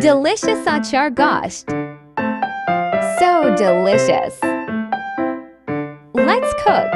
Delicious achar gosh. So delicious. Let's cook.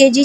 kg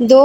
2